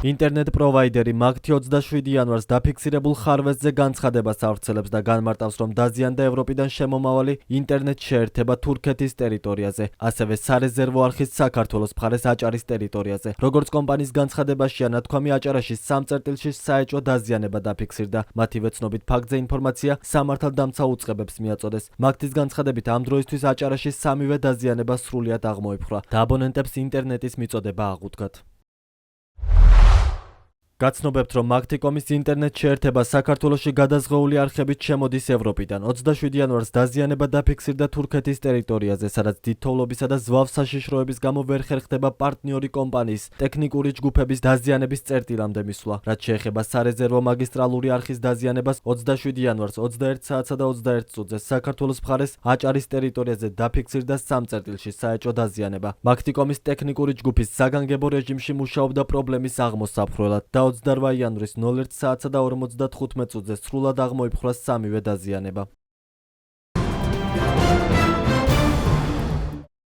ინტერნეტ პროვაიდერი მაგთი 27 იანვარს დაფიქსირებულ ხარვეზზე განცხადებას ავრცელებს და განმარტავს, რომ დაზიანდა ევროპიდან შემომავალი ინტერნეტ შეერთება თურქეთის ტერიტორიაზე, ასევე სარეზერვო არხის საქართველოს მხარეს აჭარის ტერიტორიაზე. როგორც კომპანიის განცხადებაშია ნათქვამი, აჭარაში 3 წერტილში საეჭვო დაზიანება დაფიქსირდა. მათივე ცნობით ფაქტზე ინფორმაცია სამართალდამცა უწყებებს მიაწოდეს. მაგთის განცხადებით ამ დროისთვის აჭარაში 3-ვე დაზიანება სრულად აღმოიფხვრა და აბონენტებს ინტერნეტის მიწოდება აღუდგათ. გაცნობებთ, რომ მაგთიკომის ინტერნეტ შეერთება საქართველოში გადაზღეული არხებით შემოდის ევროპიდან. 27 იანვარს დაზიანება დაფიქსირდა თურქეთის ტერიტორიაზე, სადაც დიდ თოვლობისა და ზვავ საშიშროების გამო ვერ ხერხდება პარტნიორი კომპანიის ტექნიკური ჯგუფების დაზიანების წერტილამდე მისვლა. რაც შეეხება სარეზერვო მაგისტრალური არხის დაზიანებას, 27 იანვარს 21 საათსა და 21 წუთზე საქართველოს მხარეს აჭარის ტერიტორიაზე დაფიქსირდა 3 წერტილში საეჭვო დაზიანება. მაგთიკომის ტექნიკური ჯგუფის საგანგებო რეჟიმში მუშაობდა პრობლემის აღმოსაფრველად და 28 იანვრის 01 საათსა და 45 წუთზე სრულად აღმოიფხვრა 3-ვე დაზიანება.